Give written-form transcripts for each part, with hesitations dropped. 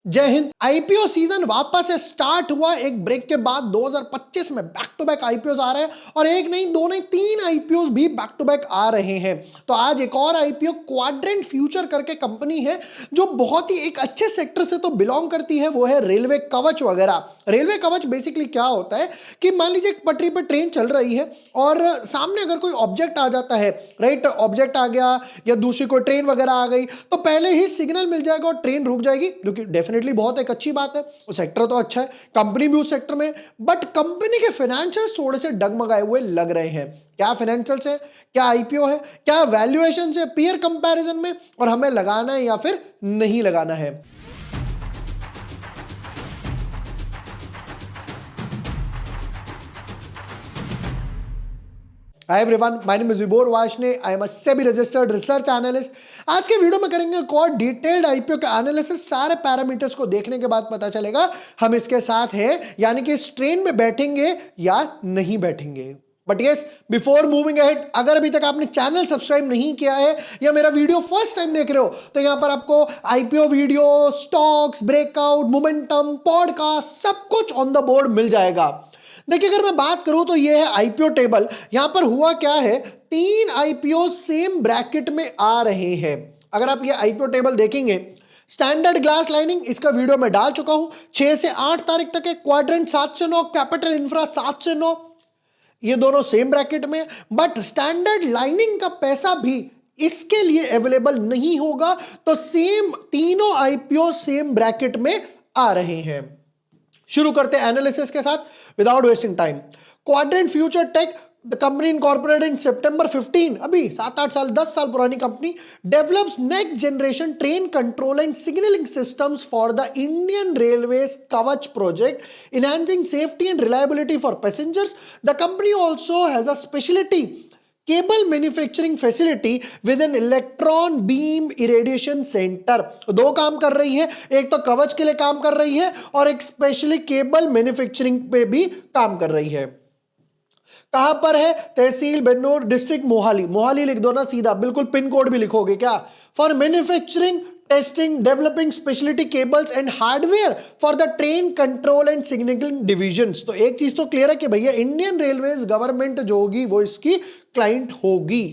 जय Hind. IPO season वापस से स्टार्ट हुआ एक ब्रेक के बाद 2025 में बैक टू बैक आईपीओ आ रहे हैं और एक नहीं दो नहीं तीन आईपीओ भी बैक टू बैक आ रहे हैं। तो आज एक और आईपीओ क्वाड्रेंट फ्यूचर करके कंपनी है जो बहुत ही एक अच्छे सेक्टर से तो बिलोंग करती है, वो है रेलवे कवच वगैरह। रेलवे कवच बेसिकली क्या होता है कि मान लीजिए एक पटरी पर ट्रेन चल रही है और सामने अगर कोई ऑब्जेक्ट आ जाता है, राइट, ऑब्जेक्ट आ गया या दूसरी कोई ट्रेन वगैरह आ गई तो पहले ही सिग्नल मिल जाएगा और ट्रेन रुक जाएगी, जो कि डेफिनेटली बहुत एक अच्छी बात है। वो सेक्टर तो अच्छा है, कंपनी भी उस सेक्टर में, बट कंपनी के फाइनेंशियल्स थोड़े से डगमगाए हुए लग रहे हैं। क्या फाइनेंशियल्स है, क्या आईपीओ है, क्या वैल्यूएशन है पीयर कंपैरिजन में, और हमें लगाना है या फिर नहीं लगाना है। Hi everyone, my name is Vibhor Vaishne. I am a SEBI registered research analyst. आज के वीडियो में करेंगे एक और डिटेल्ड आईपीओ के एनालिसिस। सारे पैरामीटर्स को देखने के बाद पता चलेगा हम इसके साथ हैं, यानी कि इस ट्रेन में बैठेंगे या नहीं बैठेंगे। But yes, before moving ahead, अगर अभी तक आपने चैनल सब्सक्राइब नहीं किया है या मेरा वीडियो फर्स्ट टाइम देख रहे हो तो यहां पर आपको IPO video, stocks, breakout, momentum, podcast सब कुछ ऑन द बोर्ड मिल जाएगा। देखिए, अगर मैं बात करूं तो ये है आईपीओ टेबल। यहां पर हुआ क्या है, तीन आईपीओ सेम ब्रैकेट में आ रहे हैं। अगर आप ये आईपीओ टेबल देखेंगे, स्टैंडर्ड ग्लास लाइनिंग इसका वीडियो में डाल चुका हूं, 6 से 8 तारीख तक है। क्वाड्रेंट 7 से 9, कैपिटल इंफ्रा 7 से 9, ये दोनों सेम ब्रैकेट में। बट स्टैंडर्ड लाइनिंग का पैसा भी इसके लिए अवेलेबल नहीं होगा, तो सेम तीनों आईपीओ सेम ब्रैकेट में आ रहे हैं। शुरू करते हैं एनालिसिस के साथ without wasting time. Quadrant future tech, the company incorporated in September 15, अभी 7-8 साल 10 साल पुरानी कंपनी, develops next generation train control and signalling systems for the Indian railways Kavach project, enhancing safety and reliability for passengers. The company also has a specialty cable manufacturing facility with an electron beam irradiation centre. दो काम कर रही है, एक तो कवच के लिए काम कर रही है और एक स्पेशली केबल मैन्युफैक्चरिंग पे भी काम कर रही है। कहां पर है, तहसील बेन्नूर, डिस्ट्रिक्ट मोहाली। मोहाली लिख दो ना सीधा, बिल्कुल पिन कोड भी लिखोगे क्या। For manufacturing, testing, developing speciality cables and hardware for the train control and signalling divisions. तो एक चीज तो क्लियर है कि भैया इंडियन रेलवेज गवर्नमेंट जो होगी वो इसकी क्लाइंट होगी।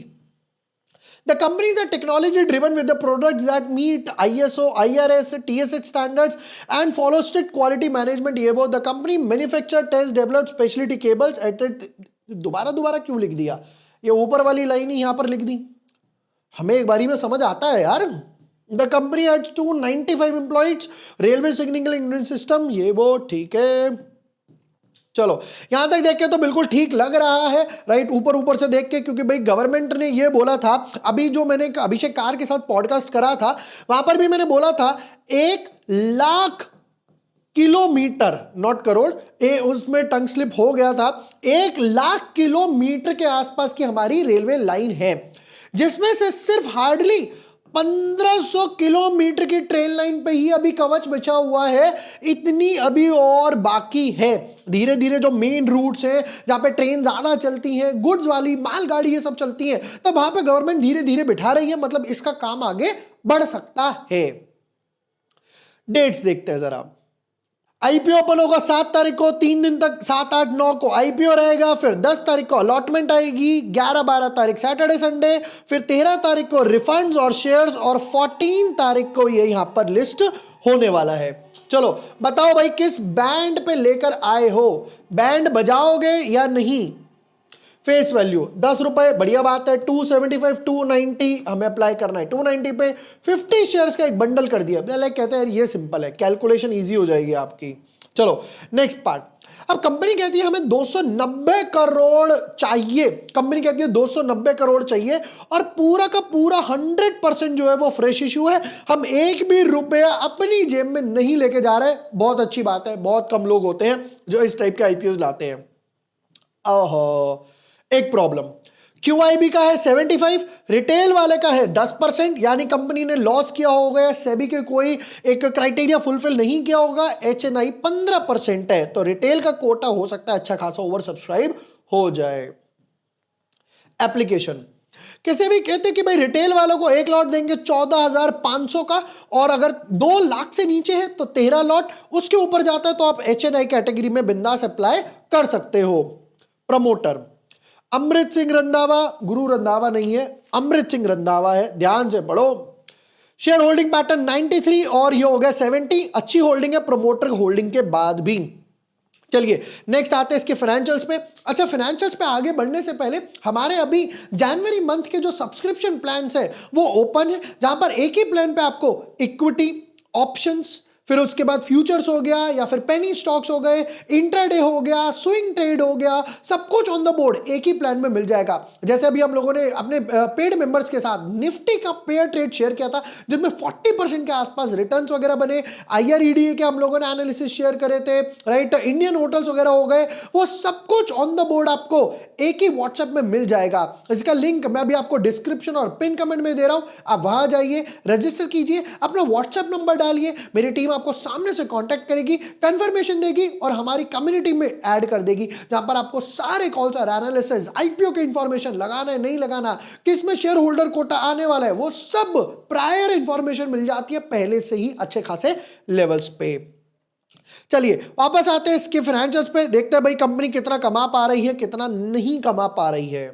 The companies are technology driven with the products that meet ISO, IRS, TSH standards and follow strict quality management। ये वो, the company manufacture, test, develop specialty cables at दोबारा क्यों लिख दिया, ये ऊपर वाली लाइन ही यहां पर लिख दी, हमें एक बारी में समझ आता है यार। The company has 295 employees, railway signalling system, ये वो ठीक है। चलो यहां तक देख के तो बिल्कुल ठीक लग रहा है, राइट, ऊपर से देख के, क्योंकि भाई गवर्नमेंट ने ये बोला था, अभी जो मैंने अभिषेक कार के साथ पॉडकास्ट करा था वहां पर भी मैंने बोला था 1,00,000 किलोमीटर, नॉट करोड़, उसमें टंग स्लिप हो गया था। 1,00,000 किलोमीटर के आसपास की हमारी रेलवे लाइन है, जिसमें से सिर्फ हार्डली 1500 किलोमीटर की ट्रेन लाइन पे ही अभी कवच बचा हुआ है। इतनी अभी और बाकी है। धीरे धीरे जो मेन रूट्स हैं जहां पे ट्रेन ज्यादा चलती हैं, गुड्स वाली मालगाड़ी ये सब चलती हैं, तो वहां पे गवर्नमेंट धीरे धीरे बिठा रही है, मतलब इसका काम आगे बढ़ सकता है। डेट्स देखते हैं जरा। आईपीओ ओपन होगा 7 तारीख को, 3 दिन तक 7, 8, 9 को आईपीओ रहेगा, फिर 10 तारीख को अलॉटमेंट आएगी, 11, 12 तारीख सैटरडे संडे, फिर 13 तारीख को रिफंड्स और शेयर्स, और 14 तारीख को ये यहां पर लिस्ट होने वाला है। चलो बताओ भाई किस बैंड पे लेकर आए हो, बैंड बजाओगे या नहीं। फेस वैल्यू 10 रुपए, बढ़िया बात है। 275, 290 हमें अप्लाई करना है। 290 पे 50 शेयर्स का एक बंडल कर दिया। लाइक कहते हैं ये सिंपल है, कैलकुलेशन इजी हो जाएगी आपकी। चलो नेक्स्ट पार्ट। अब कंपनी कहती है हमें 290 करोड़ चाहिए, कंपनी कहती है 290 करोड़ चाहिए, और पूरा का पूरा 100% जो है वो फ्रेश इशू है। हम एक भी रुपया अपनी जेब में नहीं लेके जा रहे। बहुत अच्छी बात है, बहुत कम लोग होते हैं जो इस टाइप के आईपीओ लाते हैं। ओहो, एक प्रॉब्लम, QIB का है 75, रिटेल वाले का है 10%, यानी कंपनी ने लॉस किया होगा, सेबी के कोई एक क्राइटेरिया फुलफिल नहीं किया होगा। HNI 15% है, तो रिटेल का कोटा हो सकता है अच्छा खासा ओवर सब्सक्राइब हो जाए। एप्लीकेशन, किसी भी कहते कि भाई रिटेल वालों को एक लॉट देंगे 14,500 का, और अगर 2 लाख से नीचे है तो 13 लॉट, उसके ऊपर जाता है तो आप HNI कैटेगरी में बिंदास अप्लाई कर सकते हो। प्रमोटर अमृत सिंह रंधावा, गुरु रंधावा नहीं है, अमृत सिंह रंधावा है, ध्यान से पढ़ो। शेयर होल्डिंग पैटर्न 93 और ये हो गया 70, अच्छी होल्डिंग है प्रमोटर होल्डिंग के बाद भी। चलिए नेक्स्ट आते हैं इसके फाइनेंशियल्स पे। अच्छा, फाइनेंशियल्स पे आगे बढ़ने से पहले हमारे अभी जनवरी मंथ के जो सब्सक्रिप्शन प्लान्स है वो ओपन है, जहां पर एक ही प्लान पे आपको इक्विटी, ऑप्शंस, फिर उसके बाद फ्यूचर्स हो गया या फिर पेनी स्टॉक्स हो गए, इंट्राडे हो गया, स्विंग ट्रेड हो गया, सब कुछ ऑन द बोर्ड एक ही प्लान में मिल जाएगा। जैसे अभी हम लोगों ने अपने पेड मेंबर्स के साथ निफ्टी का पेयर ट्रेड शेयर किया था, जिसमें 40% के आसपास रिटर्न्स वगैरह बने, IREDA के हम लोगों ने एनालिसिस शेयर करे थे, राइट, इंडियन होटल्स वगैरह हो गए, वो सब कुछ ऑन द बोर्ड आपको एक ही व्हाट्सएप में मिल जाएगा। इसका लिंक मैं अभी आपको डिस्क्रिप्शन और पिन कमेंट में दे रहा हूं, आप वहां जाइए, रजिस्टर कीजिए, अपना व्हाट्सएप नंबर डालिए, मेरी टीम आपको सामने से कांटेक्ट करेगी, कंफर्मेशन देगी और हमारी कम्युनिटी में ऐड कर देगी, जहां पर आपको सारे कॉल्स और एनालिसिस, IPO की इंफॉर्मेशन, लगाना है नहीं लगाना, किस में शेयर होल्डर कोटा आने वाला है, वो सब प्रायर इंफॉर्मेशन मिल जाती है पहले से ही अच्छे खासे लेवल्स पे। चलिए वापस आते हैं इसके फाइनेंशियल्स पे, देखते हैं भाई कंपनी कितना कमा पा रही है, कितना नहीं कमा पा रही है।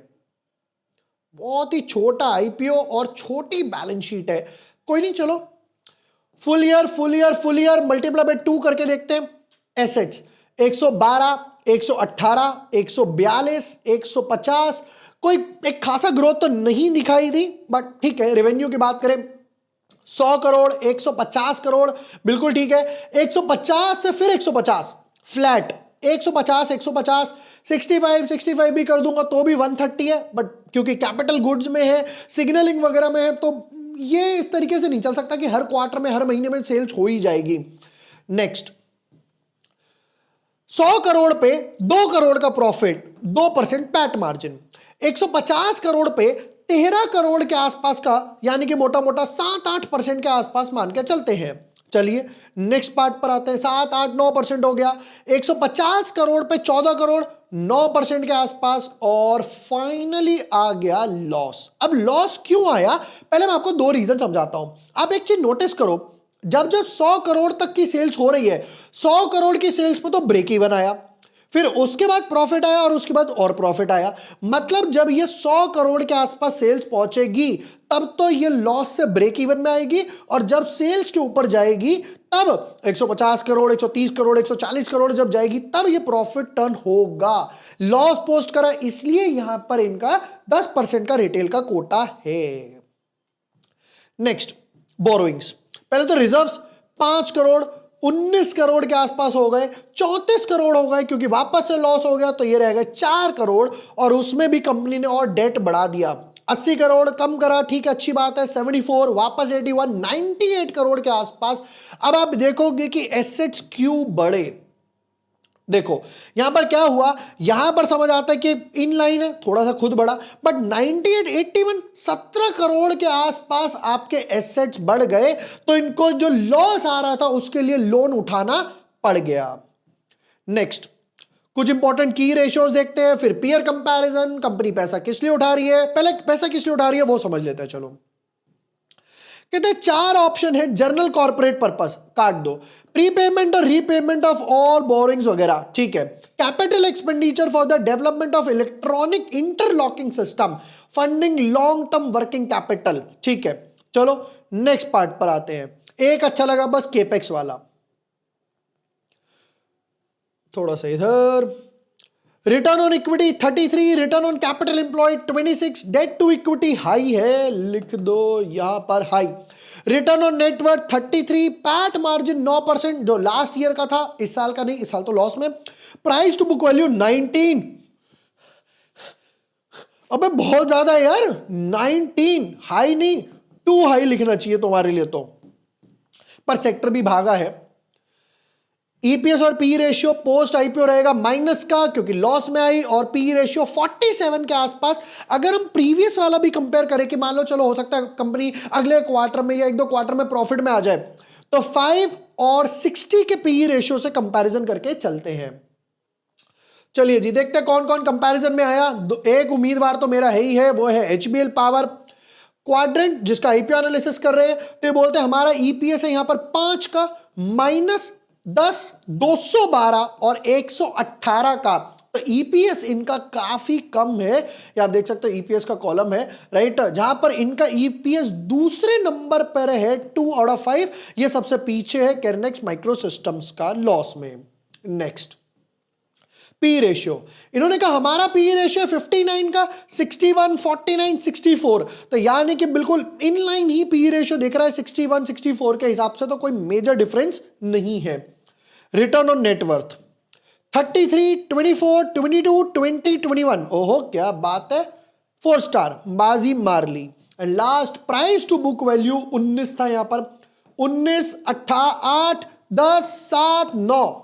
बहुत ही छोटा IPO और छोटी बैलेंस शीट है, कोई नहीं, चलो फुल ईयर मल्टीप्लाई बाय 2 करके देखते हैं। एसेट्स 112, 118, 142, 150, कोई एक खासा ग्रोथ तो नहीं दिखाई दी, बट ठीक है। रेवेन्यू की बात करें 100 करोड़, 150 करोड़, बिल्कुल ठीक है। 150 से फिर 150 फ्लैट, 150 150, 65 भी कर दूंगा तो भी 130 है, बट क्योंकि कैपिटल गुड्स में है, सिग्नलिंग वगैरह में है, तो ये इस तरीके से नहीं चल सकता कि हर क्वार्टर में, हर महीने में सेल्स हो ही जाएगी। नेक्स्ट, 100 करोड़ पे 2 करोड़ का प्रॉफिट, 2% पैट मार्जिन, 150 करोड़ पे 13 करोड़ के आसपास का, यानी कि मोटा मोटा 7-8% के आसपास मान के चलते हैं। चलिए नेक्स्ट पार्ट पर आते हैं। 7-8-9% हो गया। 150 करोड़ पे 14 करोड़, 9% के आसपास, और फाइनली आ गया लॉस। अब लॉस क्यों आया, पहले मैं आपको 2 रीजन समझाता हूं। आप एक चीज नोटिस करो, जब जब 100 करोड़ तक की सेल्स हो रही है, 100 करोड़ की सेल्स पे तो ब्रेक इवन आया, फिर उसके बाद प्रॉफिट आया और उसके बाद और प्रॉफिट आया। मतलब जब ये 100 करोड़ के आसपास सेल्स पहुंचेगी तब तो ये लॉस से ब्रेक इवन में आएगी, और जब सेल्स के ऊपर जाएगी तब 150 करोड़, 130 करोड़, 140 करोड़ जब जाएगी तब ये प्रॉफिट टर्न होगा। लॉस पोस्ट करा इसलिए यहां पर इनका 10% का रिटेल का कोटा है। Next, borrowings. पहले तो रिजर्व्स 5 करोड़, 19 करोड़ के आसपास हो गए, 34 करोड़ हो गए क्योंकि वापस से लॉस हो गया, तो ये रह गए 4 करोड़, और उसमें भी कंपनी ने और डेट बढ़ा दिया। 80 करोड़ कम करा, ठीक है, अच्छी बात है। 74, वापस 81, 98 करोड़ के आसपास। अब आप देखोगे कि एसेट्स क्यों बढ़े। देखो यहां पर क्या हुआ, यहां पर समझ आता है कि इन लाइन है, थोड़ा सा खुद बढ़ा, बट 98, 81, 17 करोड़ के आसपास आपके एसेट्स बढ़ गए, तो इनको जो लॉस आ रहा था उसके लिए लोन उठाना पड़ गया। नेक्स्ट, कुछ इंपॉर्टेंट की रेशियोज देखते हैं, फिर पीयर कंपैरिजन, कंपनी पैसा किस लिए उठा रही है, पहले पैसा किस लिए उठा रही है वो समझ लेते हैं। चलो, कहते हैं 4 ऑप्शन है, जर्नल कॉर्पोरेट पर्पस काट दो, प्रीपेमेंट और रीपेमेंट ऑफ ऑल बोरिंग्स वगैरह, ठीक है, capital expenditure for the development of electronic interlocking system, funding long term working capital, ठीक है। चलो नेक्स्ट पार्ट पर आते हैं। एक अच्छा लगा बस केपेक्स वाला, थोड़ा सा इधर। Return on equity 33, return on capital employed 26, debt to equity high है, लिख दो यहां पर high. Return on net worth 33, PAT margin 9% जो लास्ट ईयर का था, इस साल का नहीं, इस साल तो लॉस में। प्राइस टू बुक वैल्यू 19, अबे बहुत ज्यादा है यार, 19 हाई नहीं, टू हाई लिखना चाहिए तुम्हारे लिए तो, पर सेक्टर भी भागा है। ईपीएस और पी रेशियो पोस्ट आईपीओ रहेगा माइनस का क्योंकि लॉस में आई, और पी रेशियो 47 के आसपास। अगर हम प्रीवियस वाला भी कंपेयर करें कि मान लो चलो हो सकता है कंपनी अगले क्वार्टर में या 1-2 क्वार्टर में प्रॉफिट में आ जाए, तो 5 और 60 के पी रेशियो से कंपैरिजन करके चलते हैं चलिए जी देखते हैं कौन कौन कंपैरिजन में आया। एक उम्मीदवार तो मेरा है ही है, वो है एचबीएल पावर क्वाड्रेंट जिसका आईपीओ एनालिसिस कर रहे हैं। तो ये बोलते हैं हमारा ईपीएस है यहां पर 5 का, -10, 212 और 118 का। तो ईपीएस इनका काफी कम है, ये आप देख सकते हो ईपीएस का कॉलम है, राइट, जहां पर इनका ईपीएस दूसरे नंबर पर है 2/5। ये सबसे पीछे है केरनेक्स माइक्रोसिस्टम्स का लॉस में। नेक्स्ट पी रेशियो, इन्होंने कहा हमारा पी रेशियो 59 का, 61, 49, 64। तो यानी कि बिल्कुल इनलाइन ही पी रेशियो दिख रहा है 61, 64 के हिसाब से, तो कोई मेजर डिफरेंस नहीं है। Return on net worth 33, 24, 22, 20, 21। ओहो क्या बात है, 4 स्टार, बाजी मार ली। And last price to book value 19 था यहां पर, 19, 8, 10, 7, 9।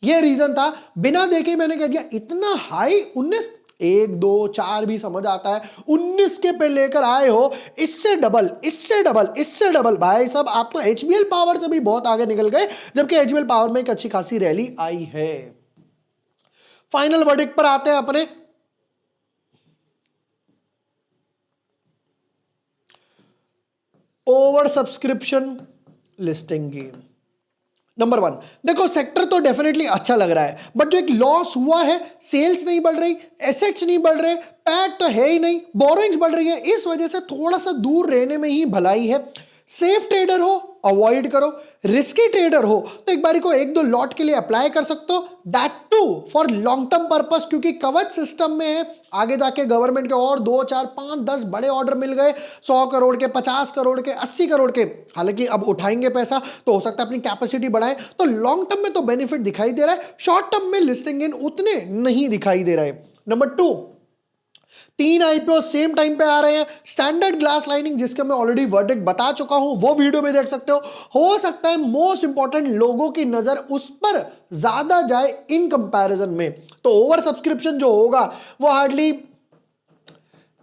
ये रीजन था, बिना देखे मैंने कह दिया इतना हाई 19, 1, 2, 4 भी समझ आता है, 19 के पे लेकर आए हो, इससे डबल, इससे डबल, इससे डबल। भाई साहब आप तो एचबीएल पावर से भी बहुत आगे निकल गए, जबकि एचबीएल पावर में एक अच्छी खासी रैली आई है। फाइनल वर्डिक्ट पर आते हैं अपने। Over subscription listing game number 1, देखो सेक्टर तो डेफिनेटली अच्छा लग रहा है, बट जो एक लॉस हुआ है, सेल्स नहीं बढ़ रही, एसेट्स नहीं बढ़ रहे, पैट तो है ही नहीं, बोरोइंग्स बढ़ रही है, इस वजह से थोड़ा सा दूर रहने में ही भलाई है। सेफ ट्रेडर हो अवॉइड करो, रिस्की ट्रेडर हो तो एक बारी को 1-2 लॉट के लिए अप्लाई कर सकते हो, that to for long term purpose, क्योंकि कवच सिस्टम में है, आगे जाके गवर्नमेंट के और 2, 4, 5, 10 बड़े ऑर्डर मिल गए, 100 करोड़ के, 50 करोड़ के, 80 करोड़ के। हालांकि अब उठाएंगे पैसा तो हो सकता है अपनी कैपेसिटी बढ़ाएं, तो लॉन्ग टर्म में तो बेनिफिट दिखाई दे रहा है, शॉर्ट टर्म में लिस्टिंग इन उतने नहीं दिखाई दे रहे। नंबर 2, 3 आईपीओ सेम टाइम पे आ रहे हैं, स्टैंडर्ड ग्लास लाइनिंग जिसका मैं ऑलरेडी वर्डिक्ट बता चुका हूं, वो वीडियो में देख सकते हो सकता है मोस्ट इंपॉर्टेंट लोगों की नजर उस पर ज्यादा जाए इन कंपैरिजन में। तो ओवर सब्सक्रिप्शन जो होगा वो हार्डली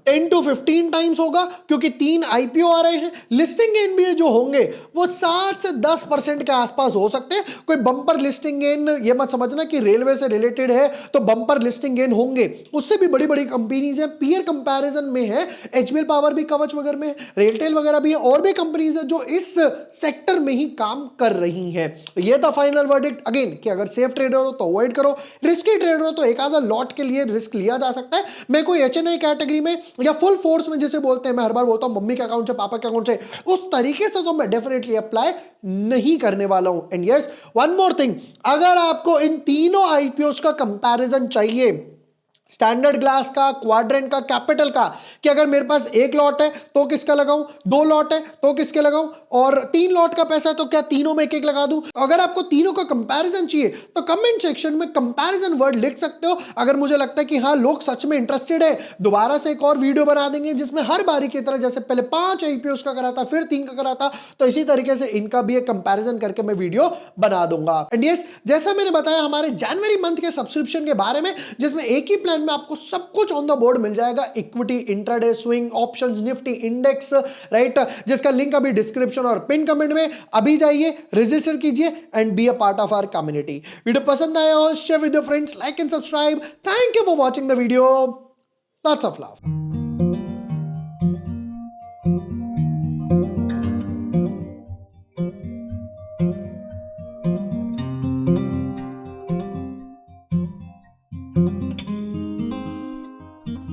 10 to 15 टाइम्स होगा, क्योंकि 3 आईपीओ आ रहे हैं। लिस्टिंग गेन भी जो होंगे वो 7 से 10% के आसपास हो सकते हैं। कोई बंपर लिस्टिंग गेन ये मत समझना कि रेलवे से रिलेटेड है तो बंपर लिस्टिंग गेन होंगे, उससे भी बड़ी बड़ी कंपनीज है, पीयर कंपैरिजन में है, एचबीएल पावर भी कवच वगैरह में है, रेलटेल वगैरह भी है, और भी कंपनीज है जो इस सेक्टर में ही काम कर रही हैं। तो ये था फाइनल वर्डिक्ट अगेन कि अगर सेफ ट्रेडर हो तो अवॉइड करो, रिस्की ट्रेडर हो तो एक आधा लॉट के लिए रिस्क लिया जा सकता है। मैं कोई एचएनआई कैटेगरी में या फुल फोर्स में जिसे बोलते हैं, मैं हर बार बोलता हूं मम्मी के अकाउंट से, पापा के अकाउंट से, उस तरीके से तो मैं डेफिनेटली अप्लाई नहीं करने वाला हूं। And yes, one more thing, अगर आपको इन तीनों आईपीओस का कंपैरिजन चाहिए, स्टैंडर्ड ग्लास का, क्वाड्रेंट का, कैपिटल का, कि अगर मेरे पास 1 लॉट है तो किसका लगाऊं, 2 लॉट है तो किसके लगाऊं, और 3 लॉट का पैसा है तो क्या तीनों में एक लगा दूं। अगर आपको तीनों का कंपैरिजन चाहिए तो कमेंट सेक्शन में कंपैरिजन वर्ड लिख सकते हो। अगर मुझे लगता है कि हाँ लोग सच में इंटरेस्टेड है, दोबारा से एक और वीडियो बना देंगे जिसमें हर बारी की तरह, जैसे पहले 5 आईपीओस का करा था फिर 3 का करा था, तो इसी तरीके से इनका भी एक कंपैरिजन करके मैं वीडियो बना दूंगा। एंड यस, जैसा मैंने बताया हमारे जनवरी मंथ के सब्सक्रिप्शन के बारे में, जिसमें एक ही प्लान में आपको सब कुछ ऑन द बोर्ड मिल जाएगा, equity, intraday, swing, options, Nifty, index, right, जिसका लिंक अभी डिस्क्रिप्शन और पिन कमेंट में। अभी जाइए, रजिस्टर कीजिए and be a part of our community. Video पसंद आया हो share with your friends, like and subscribe. Thank you for watching the video, lots of love.